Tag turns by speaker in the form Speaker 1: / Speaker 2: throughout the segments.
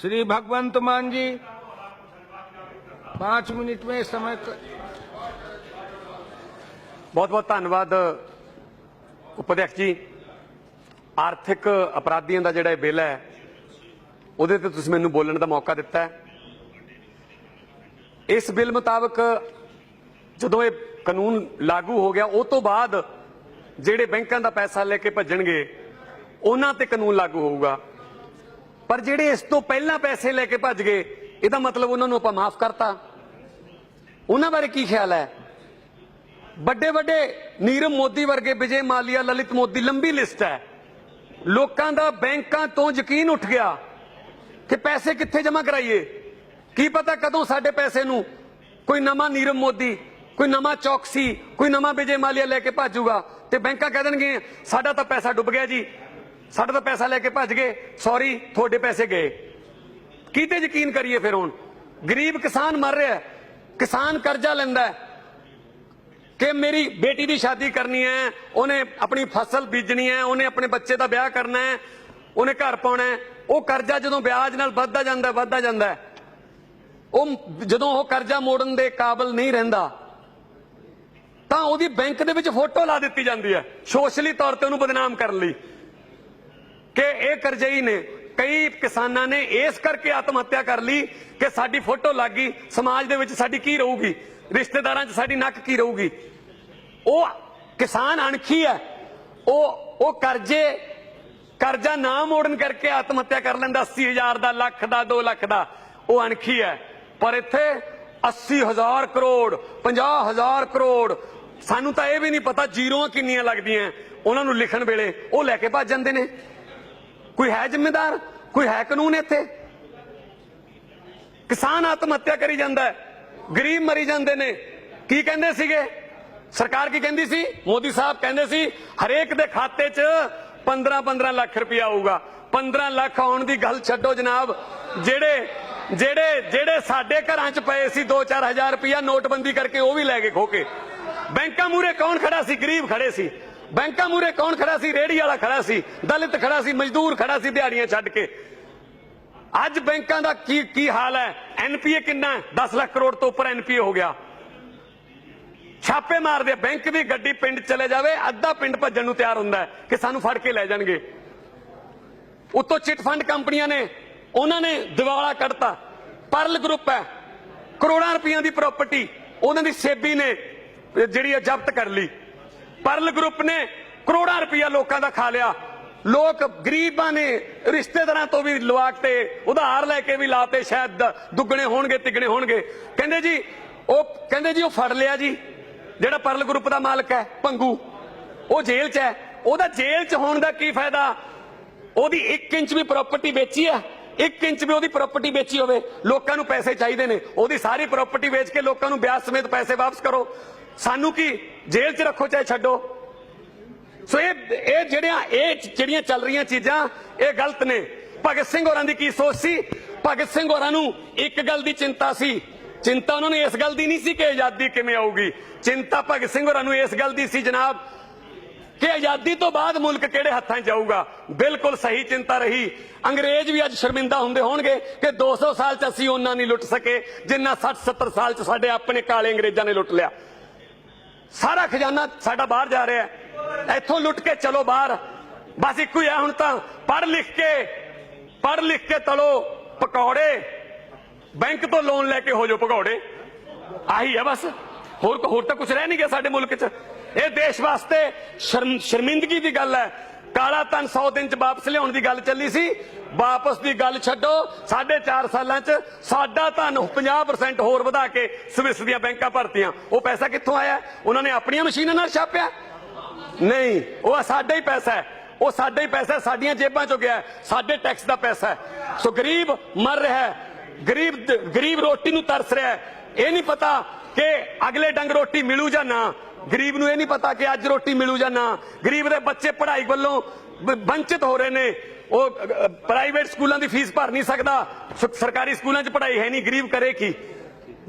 Speaker 1: श्री भगवंत मान जी 5 मिनट में समय
Speaker 2: बहुत बहुत धन्यवाद उपाध्यक्ष जी। आर्थिक अपराधियों का जिहड़ा बिल है उहदे ते तुसीं मैनूं बोलण दा मौका दिता है। इस बिल मुताबक जदों ये कानून लागू हो गया उस तो बाद जिहड़े बैंकां दा पैसा लेके भज्जणगे उन्हां ते कानून लागू होऊगा, पर जिहड़े इस तो पहलां पैसे लेके भज गए इहदा मतलब उन्हां नूं आपां माफ करता। उन्हां बारे की ख्याल है? बड़े बड़े नीरव मोदी वर्गे, विजय माल्या, ललित मोदी, लंबी लिस्ट है। लोकां दा बैंकां तो यकीन उठ गया कि पैसे कित्थे जमा कराइए, की पता कदों साडे पैसे नूं कोई नवां नीरव मोदी, कोई नवां चौकसी, कोई नवां विजय माल्या लेके भाजूगा ते बैंकां कह देणगे साडा तां पैसा डुब गया जी, साडा तां पैसा लेके भज गए, सॉरी थोड़े पैसे गए। किते यकीन करिए फिर? हुण गरीब किसान मर रहा है, किसान कर्जा लैंदा है कि मेरी बेटी की शादी करनी है, उन्हें अपनी फसल बीजनी है, उन्हें अपने बच्चे का ब्याह करना है, उन्हें घर पाउणा है। वो कर्जा जदों ब्याज नाल वधदा जांदा है, जदों वो कर्जा मोड़न दे काबिल नहीं रहिंदा तां ओहदी बैंक दे विच फोटो ला दित्ती जांदी है सोशली तौर ते उहनूं बदनाम करन लई कि ये करजई ने। कई किसानां ने इस करके आत्महत्या कर ली कि साडी फोटो लग गई, समाज दे विच साडी की रहूगी, रिश्तेदारां च साडी नक की रहूगी। वो किसान अणखी है, वो कर्जा ना मोड़न करके आत्महत्या कर लैंदा 80,000 का, लख का, 2 लाख का, वो अणखी है। पर इत्थे 80,000 करोड़, 50,000 करोड़, सानू तां ये भी नहीं पता जीरो किन्नियां लगदियां उन्हां नूं लिखण वेले, वो लैके भज जांदे ने। कोई है जिम्मेदार? कोई है कानून? इत्थे किसान आत्महत्या करी जांदा है, गरीब मरी जांदे ने। की कहंदे सीगे सरकार? की कहंदी सी? मोदी साहब कहंदे सी हरेक दे खाते च 15-15 लाख रुपया आऊगा। 15 लाख आउण दी गल छड्डो जनाब, जेड़े साडे घरां च पए सी 2-4 हज़ार रुपया नोटबंदी करके वो भी लै गए खो के। बैंकां मूहरे कौन खड़ा सी? गरीब खड़े सी। बैंकां मूहरे कौन खड़ा सी? रेहड़ी वाला खड़ा सी, दलित खड़ा सी, मजदूर खड़ा सी दिहाड़ियां छड्ड के। अज बैंकां दा की हाल है? एनपीए कितना है? 10 लाख करोड़ तो ऊपर एनपीए हो गया। छापे मार दे, बैंक की गड्डी पिंड चले जावे, अद्धा पिंड भज्जण नूं तैयार हुंदा है कि सानू फड़ के लै जाणगे। उत्तों चिट फंड कंपनियां ने उन्होंने दिवाला कढ़ता। परल ग्रुप है, करोड़ों रुपया की प्रॉपर्टी उन्होंने सेबी ने जिहड़ी जब्त कर ली। परल ग्रुप ने करोड़ों रुपया लोगों का खा लिया। लोग गरीबां ने रिश्तेदारां तो भी लवाते, उधार लैके भी लाते, शायद दुगने होणगे तिगने होणगे। कहंदे जी वो फड़ लिया जी, जिहड़ा परल ग्रुप का मालक है पंगू, वो जेल च है। ओहदा जेल च होण दा की फायदा? ओहदी 1 इंच भी प्रॉपर्टी बेची है, 1 इंच भी ओहदी प्रॉपर्टी बेची होवे, लोकां नूं पैसे चाहिए ने, ओहदी सारी प्रॉपर्टी बेच के लोकां नूं ब्याज समेत पैसे वापस करो। सानू की जेल च रखो चाहे छड्डो। सो ये ਜਿਹੜੀਆਂ चल रही चीज़ां ये गलत ने। भगत सिंह होरां दी की सोच सी? भगत सिंह होरां नूं एक गल दी चिंता सी, चिंता उन्होंने इस गल दी नहीं सी कि आजादी किवें आऊगी। चिंता भगत सिंह होरां नूं इस गल दी सी जनाब कि आजादी तो बाद मुल्क किहड़े हत्थां 'च जाऊगा। बिल्कुल सही चिंता रही। अंग्रेज भी अज शर्मिंदा हुंदे होणगे कि 200 साल च असीं उन्ना नहीं लुट सके जिन्ना 60-70 साल च साडे अपने काले अंग्रेजां ने लुट लिया। सारा खजाना साडा बाहर जा रहा है, इत्थों लुट के चलो बाहर। बस इक्को ही है हुण तां, पढ़ लिख के तलो पकौड़े, बैंक तो लोन लैके हो जाओ भगौड़े। आही है बस, होर तां कुछ रह नहीं गया साडे मुल्क च। ये देश वास्ते शर्मिंदगी की गल है। काला धन 100 दिन च वापस लियाउण दी गल चली सी, वापस की गल छड्डो। 4.5 सालां च साडा धन 50% होर वधा के स्विस दियां बैंकां भरतियां। वो पैसा कित्थों आया? उन्होंने अपनी मशीनां नाल छापिया? नहीं, वो साडा ही पैसा है, वो साडा ही पैसा है, साडियां जेबां चों गया है, साडे टैक्स का पैसा है। सो गरीब मर रहा है, गरीब रोटी नूं तरस रहा है। ये नहीं पता कि अगले डंग रोटी मिलू जां ना, गरीब नूं ये नहीं पता कि अज रोटी मिलू जां ना। गरीब दे बच्चे पढ़ाई वालों वंचित हो रहे ने, वो प्राइवेट स्कूलों की फीस भर नहीं सकता, सरकारी स्कूलों च पढ़ाई है नहीं, गरीब करे की?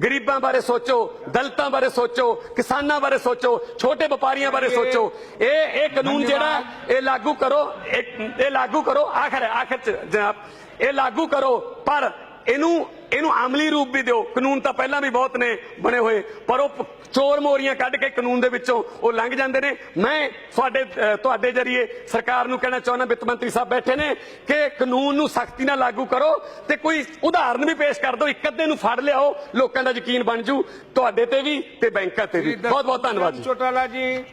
Speaker 2: ਗਰੀਬਾਂ ਬਾਰੇ ਸੋਚੋ, ਦਲਿਤਾਂ ਬਾਰੇ ਸੋਚੋ, ਕਿਸਾਨਾਂ ਬਾਰੇ ਸੋਚੋ, ਛੋਟੇ ਵਪਾਰੀਆਂ ਬਾਰੇ ਸੋਚੋ। ਇਹ ਕਾਨੂੰਨ ਜਿਹੜਾ ਇਹ ਲਾਗੂ ਕਰੋ, ਇਹ ਲਾਗੂ ਕਰੋ। ਆਖਰ ਚ ਜਨਾਬ ਇਹ ਲਾਗੂ ਕਰੋ, ਪਰ ਇਹਨੂੰ ਅਮਲੀ ਰੂਪ ਵੀ ਦਿਓ। ਕਾਨੂੰਨ ਤਾਂ ਪਹਿਲਾਂ ਵੀ ਬਹੁਤ ਨੇ ਬਣੇ ਹੋਏ, ਪਰ ਉਹ ਚੋਰ ਮੋਰੀਆਂ ਕੱਢ ਕੇ ਕਾਨੂੰਨ ਦੇ ਵਿੱਚੋਂ ਉਹ ਲੰਘ ਜਾਂਦੇ ਨੇ। ਮੈਂ ਤੁਹਾਡੇ ਜਰੀਏ ਸਰਕਾਰ ਨੂੰ ਕਹਿਣਾ ਚਾਹੁੰਦਾ, ਵਿੱਤ ਮੰਤਰੀ ਸਾਹਿਬ ਬੈਠੇ ਨੇ, ਕਿ ਕਾਨੂੰਨ ਨੂੰ ਸਖਤੀ ਨਾਲ ਲਾਗੂ ਕਰੋ ਤੇ ਕੋਈ ਉਦਾਹਰਨ ਵੀ ਪੇਸ਼ ਕਰ ਦਿਓ, ਇੱਕ ਅੱਧੇ ਨੂੰ ਫੜ ਲਿਆਓ, ਲੋਕਾਂ ਦਾ ਯਕੀਨ ਬਣ ਜੂ ਤੁਹਾਡੇ ਤੇ ਵੀ ਤੇ ਬੈਂਕਾਂ ਤੇ ਵੀ। ਬਹੁਤ ਬਹੁਤ ਧੰਨਵਾਦ ਜੀ।
Speaker 1: ਚੌਟਾਲਾ ਜੀ।